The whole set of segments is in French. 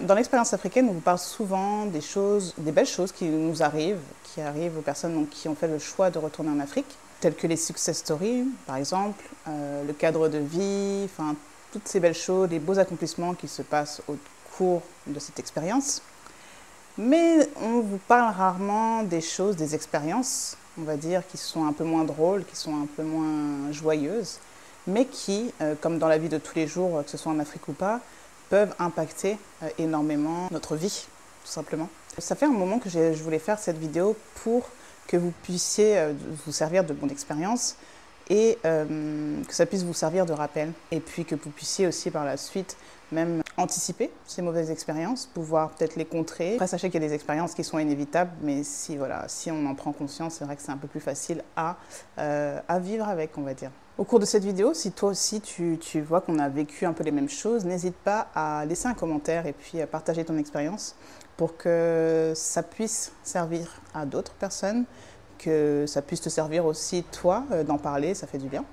Dans l'expérience africaine, on vous parle souvent des choses, des belles choses qui nous arrivent, qui arrivent aux personnes donc, qui ont fait le choix de retourner en Afrique, telles que les success stories, par exemple, le cadre de vie, enfin, toutes ces belles choses, les beaux accomplissements qui se passent au cours de cette expérience. Mais on vous parle rarement des choses, des expériences, on va dire, qui sont un peu moins drôles, qui sont un peu moins joyeuses, mais qui, comme dans la vie de tous les jours, que ce soit en Afrique ou pas, peuvent impacter énormément notre vie, tout simplement. Ça fait un moment que je voulais faire cette vidéo pour que vous puissiez vous servir de mon expérience et que ça puisse vous servir de rappel. Et puis que vous puissiez aussi par la suite même anticiper ces mauvaises expériences, pouvoir peut-être les contrer. Après, sachez qu'il y a des expériences qui sont inévitables, mais si on en prend conscience, c'est vrai que c'est un peu plus facile à vivre avec, on va dire. Au cours de cette vidéo, si toi aussi tu vois qu'on a vécu un peu les mêmes choses, n'hésite pas à laisser un commentaire et puis à partager ton expérience pour que ça puisse servir à d'autres personnes, que ça puisse te servir aussi toi d'en parler, ça fait du bien.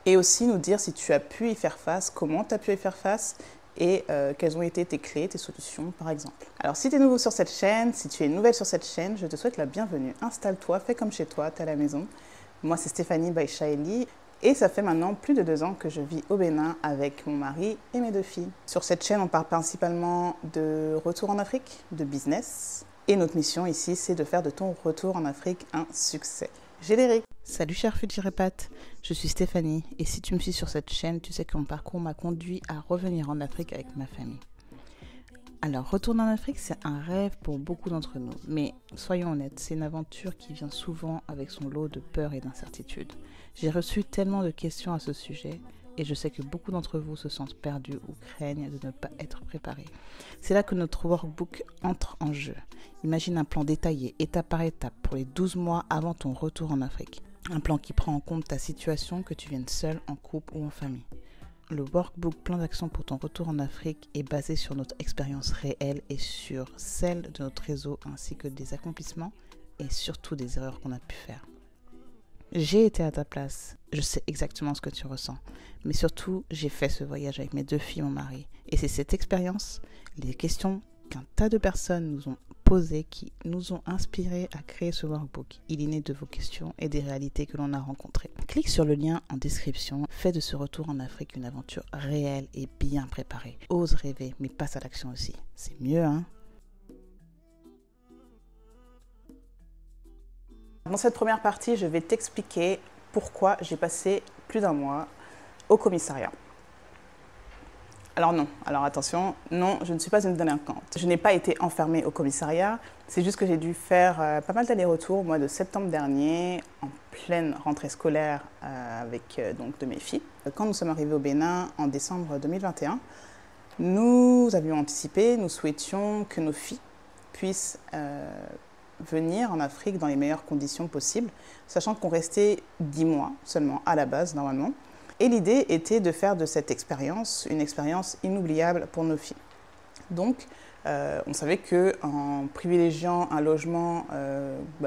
Et aussi nous dire si tu as pu y faire face, comment tu as pu y faire face et quelles ont été tes clés, tes solutions par exemple. Alors si tu es nouveau sur cette chaîne, si tu es nouvelle sur cette chaîne, je te souhaite la bienvenue. Installe-toi, fais comme chez toi, tu es à la maison. Moi c'est Stéphanie by Shaeli. Et ça fait maintenant plus de 2 ans que je vis au Bénin avec mon mari et mes 2 filles. Sur cette chaîne, on parle principalement de retour en Afrique, de business. Et notre mission ici, c'est de faire de ton retour en Afrique un succès. Générique. Salut chers Futurepath, je suis Stéphanie et si tu me suis sur cette chaîne, tu sais que mon parcours m'a conduit à revenir en Afrique avec ma famille. Alors, retourner en Afrique, c'est un rêve pour beaucoup d'entre nous. Mais soyons honnêtes, c'est une aventure qui vient souvent avec son lot de peur et d'incertitude. J'ai reçu tellement de questions à ce sujet et je sais que beaucoup d'entre vous se sentent perdus ou craignent de ne pas être préparés. C'est là que notre workbook entre en jeu. Imagine un plan détaillé, étape par étape, pour les 12 mois avant ton retour en Afrique. Un plan qui prend en compte ta situation, que tu viennes seul, en couple ou en famille. Le workbook Plan d'action pour ton retour en Afrique est basé sur notre expérience réelle et sur celle de notre réseau ainsi que des accomplissements et surtout des erreurs qu'on a pu faire. J'ai été à ta place, je sais exactement ce que tu ressens, mais surtout j'ai fait ce voyage avec mes 2 filles et mon mari. Et c'est cette expérience, les questions qu'un tas de personnes nous ont posées qui nous ont inspirés à créer ce workbook. Il est né de vos questions et des réalités que l'on a rencontrées. Clique sur le lien en description, fais de ce retour en Afrique une aventure réelle et bien préparée. Ose rêver, mais passe à l'action aussi. C'est mieux, hein? Dans cette première partie, je vais t'expliquer pourquoi j'ai passé plus d'1 mois au commissariat. Alors non, alors attention, non, je ne suis pas une délinquante. Je n'ai pas été enfermée au commissariat, c'est juste que j'ai dû faire pas mal d'allers-retours au mois de septembre dernier, en pleine rentrée scolaire avec donc de mes filles. Quand nous sommes arrivés au Bénin en décembre 2021, nous avions anticipé, nous souhaitions que nos filles puissent venir en Afrique dans les meilleures conditions possibles, sachant qu'on restait 10 mois seulement à la base normalement. Et l'idée était de faire de cette expérience une expérience inoubliable pour nos filles. Donc, on savait qu'en privilégiant un logement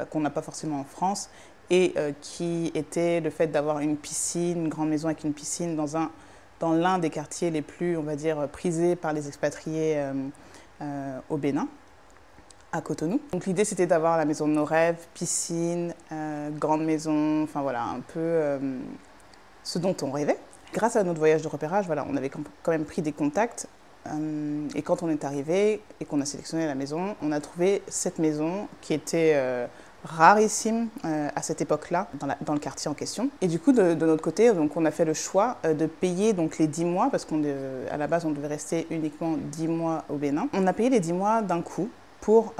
qu'on n'a pas forcément en France et qui était le fait d'avoir une piscine, une grande maison avec une piscine dans l'un des quartiers les plus, on va dire, prisés par les expatriés au Bénin, à Cotonou. Donc l'idée c'était d'avoir la maison de nos rêves, piscine, grande maison, enfin voilà, un peu ce dont on rêvait. Grâce à notre voyage de repérage, voilà, on avait quand même pris des contacts et quand on est arrivé et qu'on a sélectionné la maison, on a trouvé cette maison qui était rarissime à cette époque-là, dans le quartier en question. Et du coup, de notre côté, donc, on a fait le choix de payer donc, les 10 mois, parce qu'à la base, on devait rester uniquement 10 mois au Bénin. On a payé les 10 mois d'un coup pour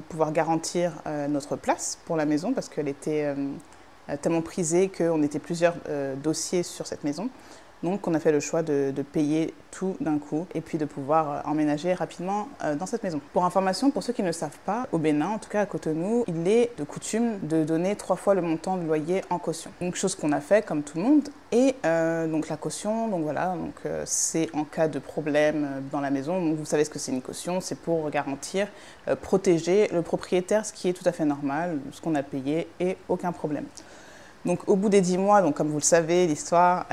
pouvoir garantir notre place pour la maison, parce qu'elle était tellement prisée qu'on était plusieurs dossiers sur cette maison. Donc on a fait le choix de payer tout d'un coup et puis de pouvoir emménager rapidement dans cette maison. Pour information, pour ceux qui ne le savent pas, au Bénin, en tout cas à Cotonou, il est de coutume de donner 3 fois le montant de loyer en caution. Donc chose qu'on a fait comme tout le monde. Et donc la caution, donc voilà, c'est en cas de problème dans la maison. Donc, vous savez ce que c'est une caution, c'est pour garantir, protéger le propriétaire, ce qui est tout à fait normal, ce qu'on a payé et aucun problème. Donc au bout des 10 mois, donc comme vous le savez, l'histoire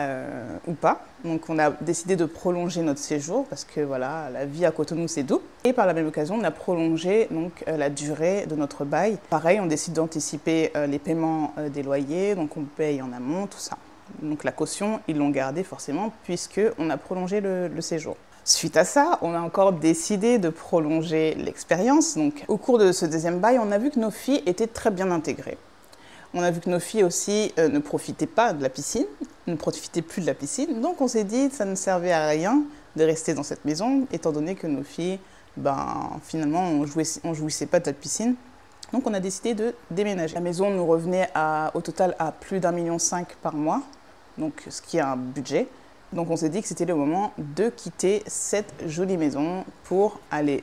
ou pas, donc on a décidé de prolonger notre séjour parce que voilà, la vie à Cotonou c'est doux. Et par la même occasion, on a prolongé donc la durée de notre bail. Pareil, on décide d'anticiper les paiements des loyers, donc on paye en amont, tout ça. Donc la caution, ils l'ont gardée forcément puisqu'on a prolongé le séjour. Suite à ça, on a encore décidé de prolonger l'expérience. Donc au cours de ce deuxième bail, on a vu que nos filles étaient très bien intégrées. On a vu que nos filles aussi ne profitaient pas de la piscine, ne profitaient plus de la piscine. Donc on s'est dit que ça ne servait à rien de rester dans cette maison, étant donné que nos filles, finalement, on jouissait pas de cette piscine. Donc on a décidé de déménager. La maison nous revenait au total à plus d'1,5 million par mois, donc ce qui est un budget. Donc on s'est dit que c'était le moment de quitter cette jolie maison pour aller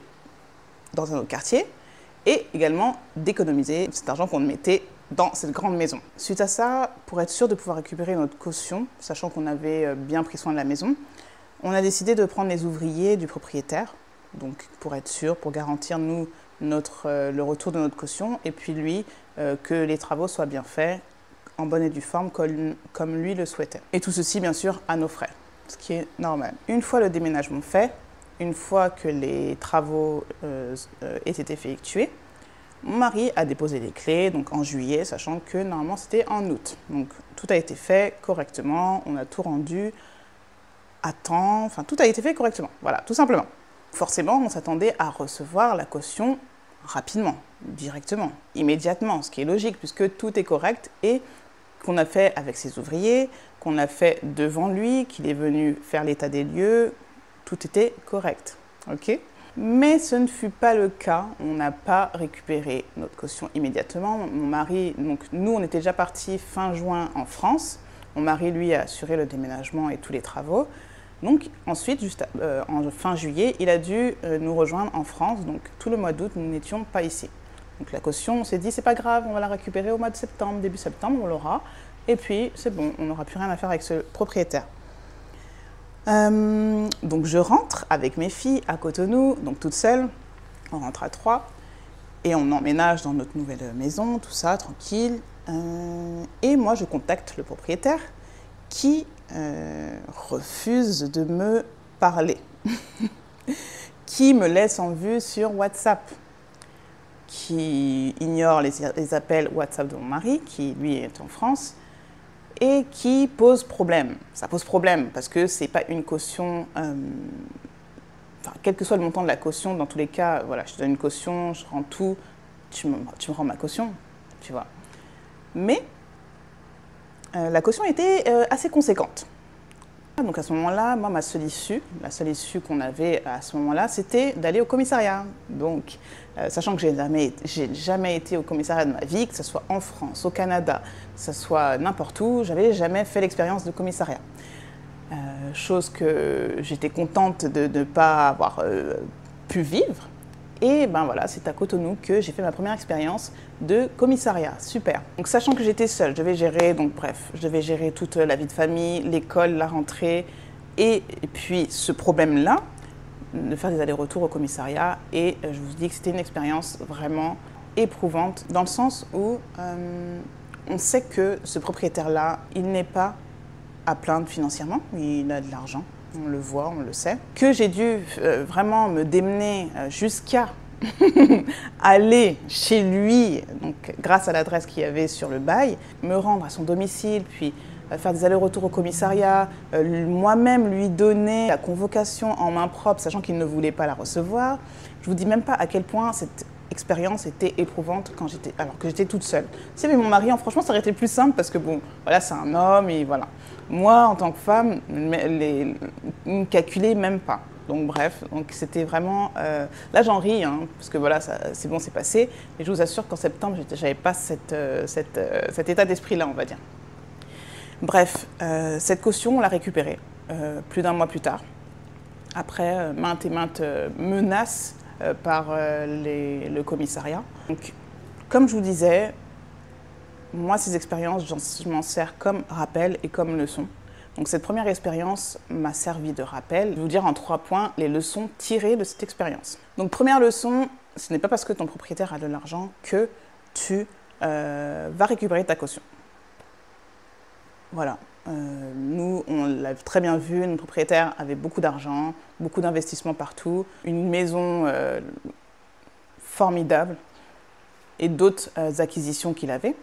dans un autre quartier et également d'économiser cet argent qu'on mettait dans cette grande maison. Suite à ça, pour être sûr de pouvoir récupérer notre caution, sachant qu'on avait bien pris soin de la maison, on a décidé de prendre les ouvriers du propriétaire, donc pour être sûr, pour garantir nous le retour de notre caution, et puis lui, que les travaux soient bien faits, en bonne et due forme, comme lui le souhaitait. Et tout ceci, bien sûr, à nos frais, ce qui est normal. Une fois le déménagement fait, une fois que les travaux aient été effectués, mon mari a déposé les clés, donc en juillet, sachant que normalement c'était en août. Donc tout a été fait correctement, on a tout rendu à temps, enfin tout a été fait correctement, voilà, tout simplement. Forcément, on s'attendait à recevoir la caution rapidement, directement, immédiatement, ce qui est logique puisque tout est correct et qu'on a fait avec ses ouvriers, qu'on a fait devant lui, qu'il est venu faire l'état des lieux, tout était correct, ok ? Mais ce ne fut pas le cas, on n'a pas récupéré notre caution immédiatement. Mon mari, donc nous on était déjà partis fin juin en France, mon mari lui a assuré le déménagement et tous les travaux. Donc ensuite, en fin juillet, il a dû nous rejoindre en France, donc tout le mois d'août nous n'étions pas ici. Donc la caution, on s'est dit c'est pas grave, on va la récupérer au mois de septembre, début septembre, on l'aura, et puis c'est bon, on n'aura plus rien à faire avec ce propriétaire. Donc je rentre avec mes filles à Cotonou, donc toute seule, on rentre à 3 et on emménage dans notre nouvelle maison, tout ça, tranquille. Et moi je contacte le propriétaire qui refuse de me parler, qui me laisse en vue sur WhatsApp, qui ignore les appels WhatsApp de mon mari, qui lui est en France, et qui pose problème. Ça pose problème parce que c'est pas une caution, quel que soit le montant de la caution, dans tous les cas, voilà, je te donne une caution, je rends tout, tu me rends ma caution, tu vois. Mais la caution était assez conséquente. Donc à ce moment-là, moi, la seule issue qu'on avait à ce moment-là, c'était d'aller au commissariat. Donc, sachant que j'ai jamais été au commissariat de ma vie, que ce soit en France, au Canada, que ce soit n'importe où, j'avais jamais fait l'expérience de commissariat. Chose que j'étais contente de ne pas avoir pu vivre. Et ben voilà, c'est à Cotonou que j'ai fait ma première expérience de commissariat. Super. Donc sachant que j'étais seule, je devais gérer toute la vie de famille, l'école, la rentrée, et puis ce problème-là, de faire des allers-retours au commissariat. Et je vous dis que c'était une expérience vraiment éprouvante, dans le sens où on sait que ce propriétaire-là, il n'est pas à plaindre financièrement, il a de l'argent. On le voit, on le sait. Que j'ai dû vraiment me démener jusqu'à aller chez lui, donc grâce à l'adresse qu'il y avait sur le bail, me rendre à son domicile, puis faire des allers-retours au commissariat, moi-même lui donner la convocation en main propre, sachant qu'il ne voulait pas la recevoir. Je vous dis même pas à quel point cette expérience était éprouvante alors que j'étais toute seule. Si c'était mon mari, franchement, ça aurait été plus simple parce que bon, voilà, c'est un homme et voilà. Moi, en tant que femme, ne calculais même pas. Donc bref, c'était vraiment... là, j'en ris, hein, parce que voilà, c'est bon, c'est passé. Mais je vous assure qu'en septembre, je n'avais pas cet état d'esprit-là, on va dire. Bref, cette caution, on l'a récupérée plus d'1 mois plus tard, après maintes et maintes menaces par le commissariat. Donc, comme je vous disais, moi, ces expériences, je m'en sers comme rappel et comme leçon. Donc cette première expérience m'a servi de rappel. Je vais vous dire en 3 points les leçons tirées de cette expérience. Donc première leçon, ce n'est pas parce que ton propriétaire a de l'argent que tu vas récupérer ta caution. voilà. Nous, on l'a très bien vu, notre propriétaire avait beaucoup d'argent, beaucoup d'investissements partout, une maison formidable et d'autres acquisitions qu'il avait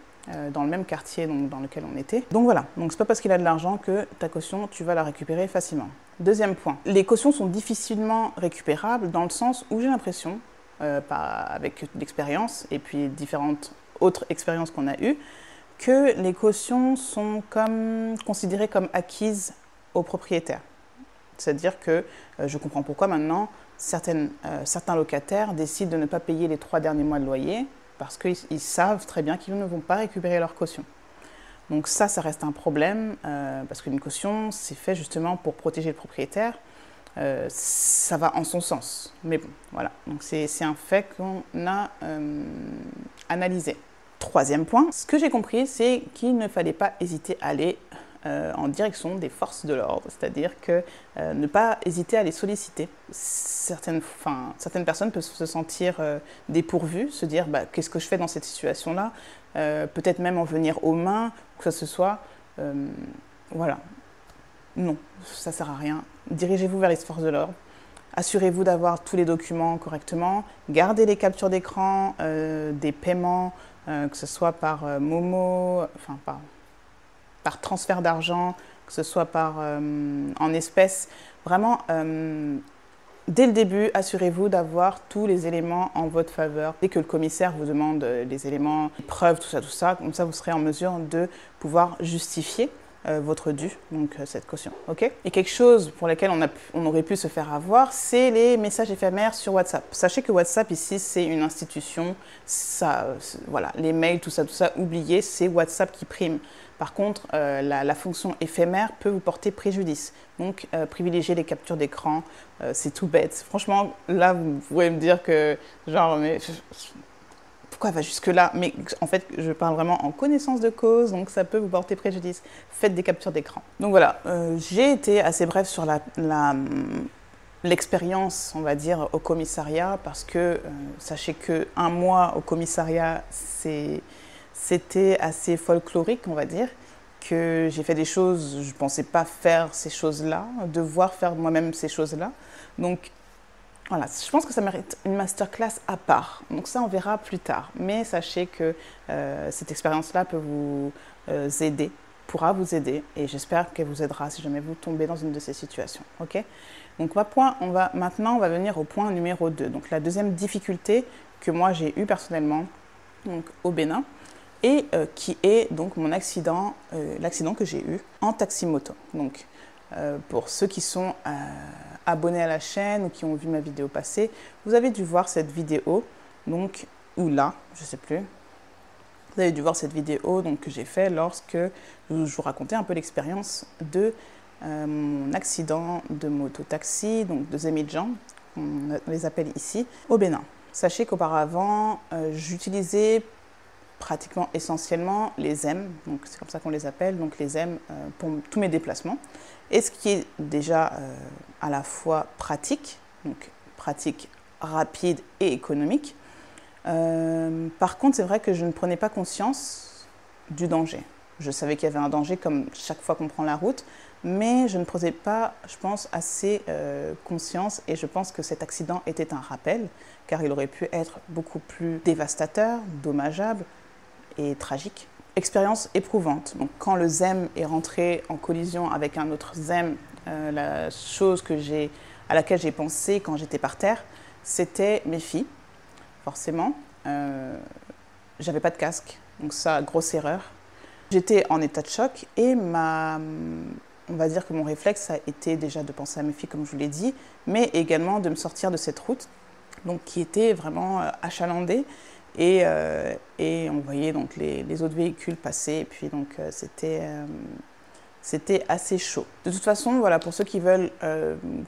dans le même quartier dans lequel on était. Donc voilà, donc c'est pas parce qu'il a de l'argent que ta caution, tu vas la récupérer facilement. Deuxième point, les cautions sont difficilement récupérables dans le sens où j'ai l'impression, avec l'expérience et puis différentes autres expériences qu'on a eues, que les cautions sont considérées comme acquises aux propriétaires. C'est-à-dire que je comprends pourquoi maintenant certains locataires décident de ne pas payer les 3 derniers mois de loyer parce qu'ils savent très bien qu'ils ne vont pas récupérer leur caution. Donc ça reste un problème parce qu'une caution, c'est fait justement pour protéger le propriétaire. Ça va en son sens. Mais bon, voilà. Donc c'est un fait qu'on a analysé. Troisième point, ce que j'ai compris, c'est qu'il ne fallait pas hésiter à aller en direction des forces de l'ordre, c'est-à-dire que ne pas hésiter à les solliciter. Certaines personnes peuvent se sentir dépourvues, se dire qu'est-ce que je fais dans cette situation-là, peut-être même en venir aux mains, que ce soit. Voilà. Non, ça ne sert à rien. Dirigez-vous vers les forces de l'ordre. Assurez-vous d'avoir tous les documents correctement. Gardez les captures d'écran des paiements, que ce soit par Momo, par transfert d'argent, que ce soit en espèces. Vraiment, dès le début, assurez-vous d'avoir tous les éléments en votre faveur. Dès que le commissaire vous demande les éléments, les preuves, tout ça, comme ça vous serez en mesure de pouvoir justifier votre dû, donc cette caution. Okay, et quelque chose pour lequel on aurait pu se faire avoir, c'est les messages éphémères sur WhatsApp. Sachez que WhatsApp ici, c'est une institution, voilà, les mails, tout ça, oubliez, c'est WhatsApp qui prime. Par contre, la fonction éphémère peut vous porter préjudice. Donc, privilégiez les captures d'écran, c'est tout bête. Franchement, là, vous pourrez me dire que, genre, mais pourquoi elle va jusque-là? Mais en fait, je parle vraiment en connaissance de cause, donc ça peut vous porter préjudice. Faites des captures d'écran. Donc voilà, j'ai été assez bref sur l'expérience, on va dire, au commissariat, parce que sachez qu'un mois au commissariat, c'était assez folklorique, on va dire, que j'ai fait des choses, je ne pensais pas faire ces choses-là, devoir faire moi-même ces choses-là. Donc, voilà, je pense que ça mérite une masterclass à part. Donc ça, on verra plus tard. Mais sachez que cette expérience-là peut vous aider, pourra vous aider. Et j'espère qu'elle vous aidera si jamais vous tombez dans une de ces situations. Okay, donc maintenant, on va venir au point numéro 2. Donc la deuxième difficulté que moi, j'ai eue personnellement donc, au Bénin. Et qui est donc mon accident, l'accident que j'ai eu en taxi-moto. Donc, pour ceux qui sont abonnés à la chaîne ou qui ont vu ma vidéo passée, vous avez dû voir cette vidéo, donc, ou là, je ne sais plus. Vous avez dû voir cette vidéo donc, que j'ai fait lorsque je vous racontais un peu l'expérience de mon accident de moto-taxi, donc de Zemidjan, on les appelle ici, au Bénin. Sachez qu'auparavant, j'utilisais pratiquement essentiellement les M, donc c'est comme ça qu'on les appelle, donc les M pour tous mes déplacements. Et ce qui est déjà à la fois pratique, donc pratique rapide et économique. Par contre, c'est vrai que je ne prenais pas conscience du danger. Je savais qu'il y avait un danger comme chaque fois qu'on prend la route, mais je ne prenais pas, je pense, assez conscience et je pense que cet accident était un rappel, car il aurait pu être beaucoup plus dévastateur, dommageable, et tragique. Expérience éprouvante. Donc, quand le ZEM est rentré en collision avec un autre ZEM, la chose à laquelle j'ai pensé quand j'étais par terre, c'était mes filles, forcément. J'avais pas de casque, donc ça, grosse erreur. J'étais en état de choc et on va dire que mon réflexe a été déjà de penser à mes filles, comme je vous l'ai dit, mais également de me sortir de cette route, donc qui était vraiment achalandée. Et on voyait donc les autres véhicules passer, et puis donc c'était assez chaud. De toute façon, voilà, pour ceux qui veulent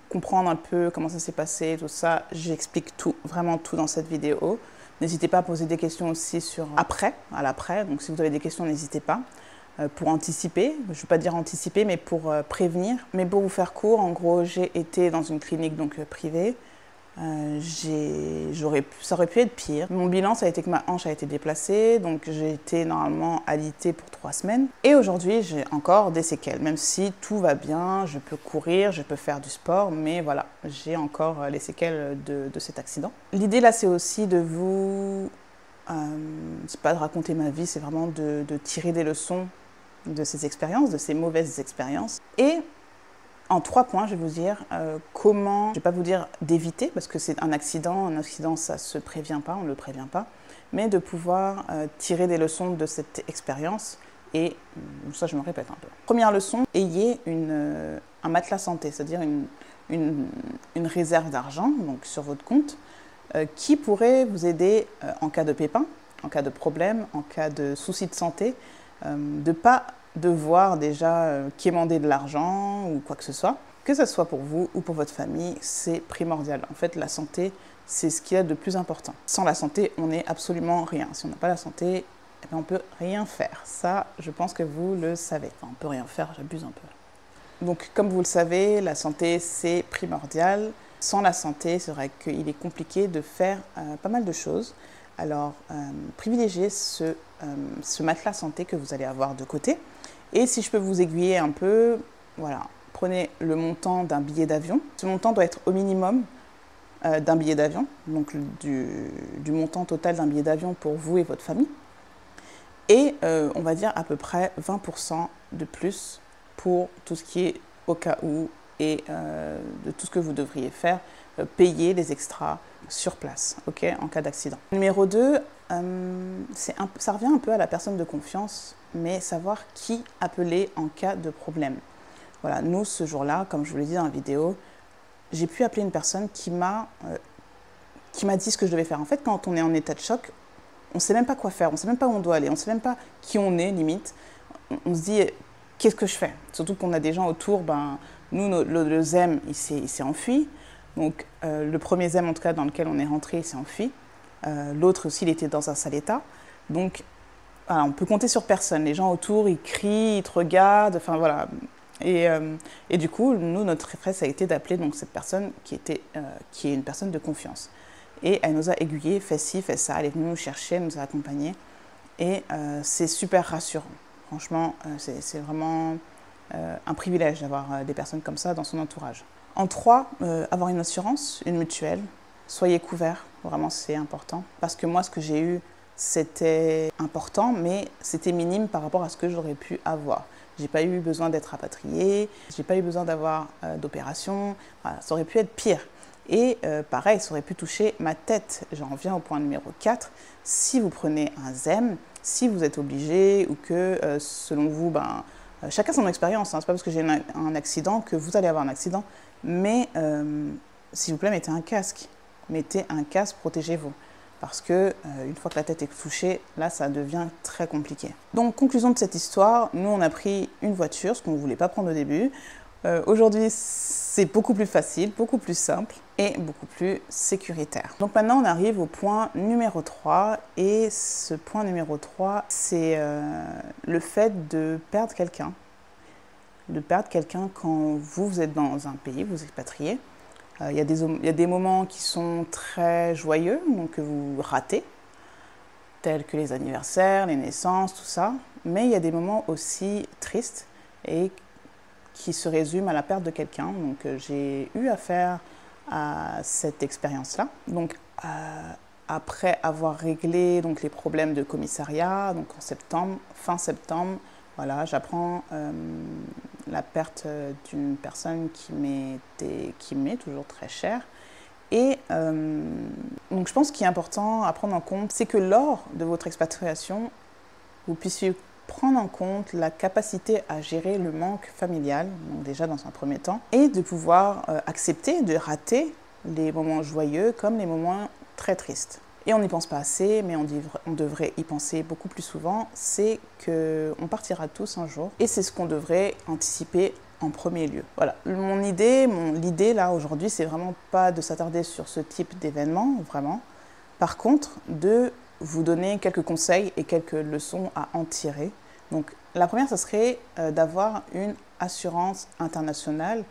comprendre un peu comment ça s'est passé, tout ça, j'explique tout, vraiment tout dans cette vidéo. N'hésitez pas à poser des questions aussi à l'après, donc si vous avez des questions, n'hésitez pas. Pour anticiper, je ne vais pas dire anticiper, mais pour prévenir. Mais pour vous faire court, en gros, j'ai été dans une clinique donc privée, Ça aurait pu être pire. Mon bilan, ça a été que ma hanche a été déplacée, donc j'ai été normalement alitée pour 3 semaines. Et aujourd'hui, j'ai encore des séquelles, même si tout va bien, je peux courir, je peux faire du sport, mais voilà, j'ai encore les séquelles de cet accident. L'idée là, c'est aussi de vous... c'est pas de raconter ma vie, c'est vraiment de tirer des leçons de ces expériences, de ces mauvaises expériences. Et en 3 points, je vais vous dire comment, je ne vais pas vous dire d'éviter, parce que c'est un accident ça ne se prévient pas, on ne le prévient pas, mais de pouvoir tirer des leçons de cette expérience, et ça je me répète un peu. Première leçon, ayez un matelas santé, c'est-à-dire une réserve d'argent donc sur votre compte, qui pourrait vous aider en cas de pépin, en cas de problème, en cas de souci de santé, de ne pas devoir déjà quémander de l'argent ou quoi que ce soit. Que ce soit pour vous ou pour votre famille, c'est primordial. En fait, la santé, c'est ce qu'il y a de plus important. Sans la santé, on n'est absolument rien. Si on n'a pas la santé, eh bien, on ne peut rien faire. Ça, je pense que vous le savez. Enfin, on ne peut rien faire, j'abuse un peu. Donc, comme vous le savez, la santé, c'est primordial. Sans la santé, c'est vrai qu'il est compliqué de faire pas mal de choses. Alors, privilégiez ce matelas santé que vous allez avoir de côté. Et si je peux vous aiguiller un peu, voilà, prenez le montant d'un billet d'avion. Ce montant doit être au minimum d'un billet d'avion, donc du montant total d'un billet d'avion pour vous et votre famille. Et on va dire à peu près 20% de plus pour tout ce qui est au cas où et de tout ce que vous devriez faire, payer les extras sur place, okay, en cas d'accident. Numéro 2, ça revient un peu à la personne de confiance, mais savoir qui appeler en cas de problème. Voilà, nous, ce jour-là, comme je vous l'ai dit dans la vidéo, j'ai pu appeler une personne qui m'a dit ce que je devais faire. En fait, quand on est en état de choc, on ne sait même pas quoi faire, on ne sait même pas où on doit aller, on ne sait même pas qui on est, limite. On se dit, qu'est-ce que je fais? Surtout qu'on a des gens autour, nous, le ZEM, il s'est enfui. Donc, le premier ZEM, en tout cas, dans lequel on est rentré, il s'est enfui. L'autre aussi, il était dans un sale état. Donc, voilà, on peut compter sur personne. Les gens autour, ils crient, ils te regardent, enfin voilà. Et du coup, nous, notre réflexe a été d'appeler donc cette personne qui est une personne de confiance. Et elle nous a aiguillés, fait ci, fait ça, elle est venue nous chercher, elle nous a accompagnés. Et c'est super rassurant. Franchement, c'est vraiment un privilège d'avoir des personnes comme ça dans son entourage. En 3, avoir une assurance, une mutuelle. Soyez couverts, vraiment c'est important. Parce que moi, ce que j'ai eu, c'était important, mais c'était minime par rapport à ce que j'aurais pu avoir. J'ai pas eu besoin d'être rapatriée, j'ai pas eu besoin d'avoir d'opération. Voilà, ça aurait pu être pire. Et pareil, ça aurait pu toucher ma tête. J'en reviens au point numéro 4. Si vous prenez un ZEM, si vous êtes obligé ou que selon vous, chacun son expérience, hein, c'est pas parce que j'ai un accident que vous allez avoir un accident, mais s'il vous plaît, mettez un casque. Mettez un casque, protégez-vous. Parce que une fois que la tête est touchée, là, ça devient très compliqué. Donc, conclusion de cette histoire, nous, on a pris une voiture, ce qu'on ne voulait pas prendre au début. Aujourd'hui, c'est beaucoup plus facile, beaucoup plus simple et beaucoup plus sécuritaire. Donc maintenant, on arrive au point numéro 3. Et ce point numéro 3, c'est le fait de perdre quelqu'un. De perdre quelqu'un quand vous êtes dans un pays, vous expatriez. Il y a des moments qui sont très joyeux, donc que vous ratez, tels que les anniversaires, les naissances, tout ça. Mais il y a des moments aussi tristes et qui se résument à la perte de quelqu'un. Donc j'ai eu affaire à cette expérience-là. Donc après avoir réglé donc, les problèmes de commissariat, donc en septembre, fin septembre, voilà, j'apprends la perte d'une personne qui m'est toujours très chère. Et donc je pense qu'il est important à prendre en compte, c'est que lors de votre expatriation, vous puissiez prendre en compte la capacité à gérer le manque familial, donc déjà dans un premier temps, et de pouvoir accepter de rater les moments joyeux comme les moments très tristes. Et on n'y pense pas assez, mais on devrait y penser beaucoup plus souvent, c'est qu'on partira tous un jour, et c'est ce qu'on devrait anticiper en premier lieu. Voilà, l'idée là aujourd'hui, c'est vraiment pas de s'attarder sur ce type d'événement, vraiment. Par contre, de vous donner quelques conseils et quelques leçons à en tirer. Donc, la première, ce serait d'avoir une assurance internationale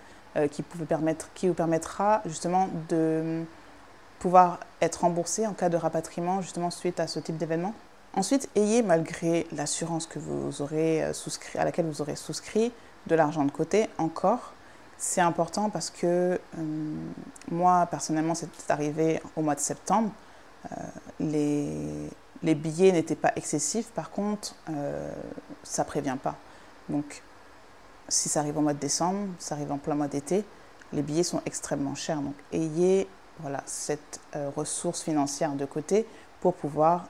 qui vous permettra justement pouvoir être remboursé en cas de rapatriement justement suite à ce type d'événement. Ensuite, ayez, malgré l'assurance que vous aurez souscrit, à laquelle vous aurez souscrit, de l'argent de côté encore. C'est important parce que moi, personnellement, c'est arrivé au mois de septembre. Les billets n'étaient pas excessifs, par contre, ça ne prévient pas. Donc, si ça arrive au mois de décembre, ça arrive en plein mois d'été, les billets sont extrêmement chers. Donc, ayez cette ressource financière de côté pour pouvoir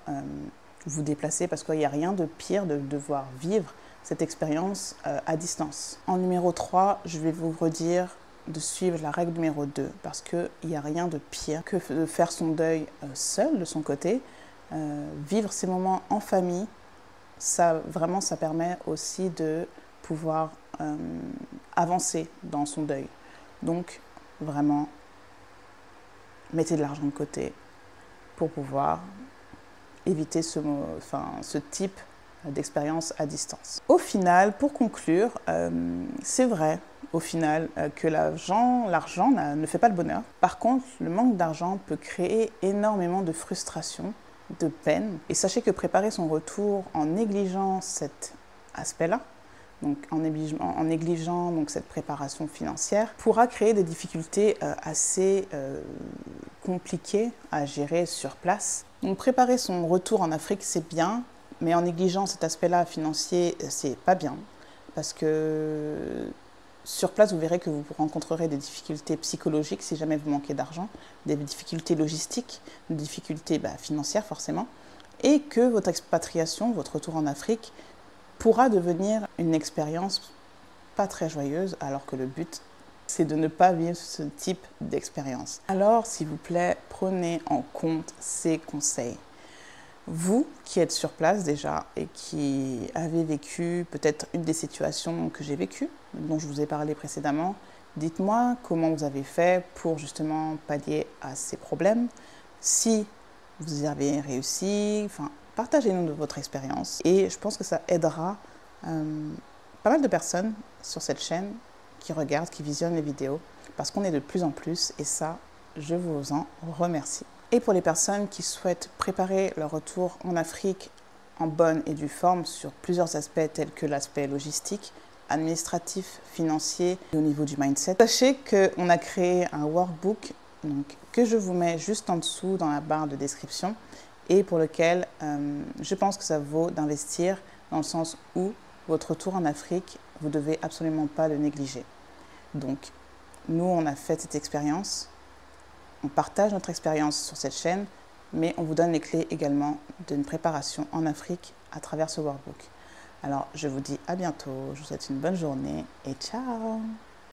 vous déplacer, parce qu'il n'y a rien de pire de devoir vivre cette expérience à distance. En numéro 3, je vais vous redire de suivre la règle numéro 2, parce qu'il n'y a rien de pire que de faire son deuil seul, de son côté. Vivre ces moments en famille, ça permet aussi de pouvoir avancer dans son deuil. Donc, vraiment, mettez de l'argent de côté pour pouvoir éviter ce type d'expérience à distance. Au final, pour conclure, c'est vrai au final que l'argent ne fait pas le bonheur. Par contre, le manque d'argent peut créer énormément de frustration, de peine. Et sachez que préparer son retour en négligeant cet aspect-là, donc en négligeant cette préparation financière, pourra créer des difficultés assez compliquées à gérer sur place. Donc préparer son retour en Afrique, c'est bien, mais en négligeant cet aspect-là financier, c'est pas bien. Parce que sur place, vous verrez que vous rencontrerez des difficultés psychologiques si jamais vous manquez d'argent, des difficultés logistiques, des difficultés financières forcément, et que votre expatriation, votre retour en Afrique, pourra devenir une expérience pas très joyeuse, alors que le but, c'est de ne pas vivre ce type d'expérience. Alors, s'il vous plaît, prenez en compte ces conseils. Vous qui êtes sur place déjà et qui avez vécu peut-être une des situations que j'ai vécues, dont je vous ai parlé précédemment, dites-moi comment vous avez fait pour justement pallier à ces problèmes. Si vous y avez réussi, partagez-nous de votre expérience. Et je pense que ça aidera pas mal de personnes sur cette chaîne qui regardent, qui visionnent les vidéos, parce qu'on est de plus en plus, et ça, je vous en remercie. Et pour les personnes qui souhaitent préparer leur retour en Afrique en bonne et due forme sur plusieurs aspects tels que l'aspect logistique, administratif, financier et au niveau du mindset, sachez qu'on a créé un workbook que je vous mets juste en dessous dans la barre de description et pour lequel je pense que ça vaut d'investir dans le sens où votre retour en Afrique, vous ne devez absolument pas le négliger. Donc, nous, on a fait cette expérience. On partage notre expérience sur cette chaîne, mais on vous donne les clés également d'une préparation en Afrique à travers ce workbook. Alors, je vous dis à bientôt, je vous souhaite une bonne journée et ciao!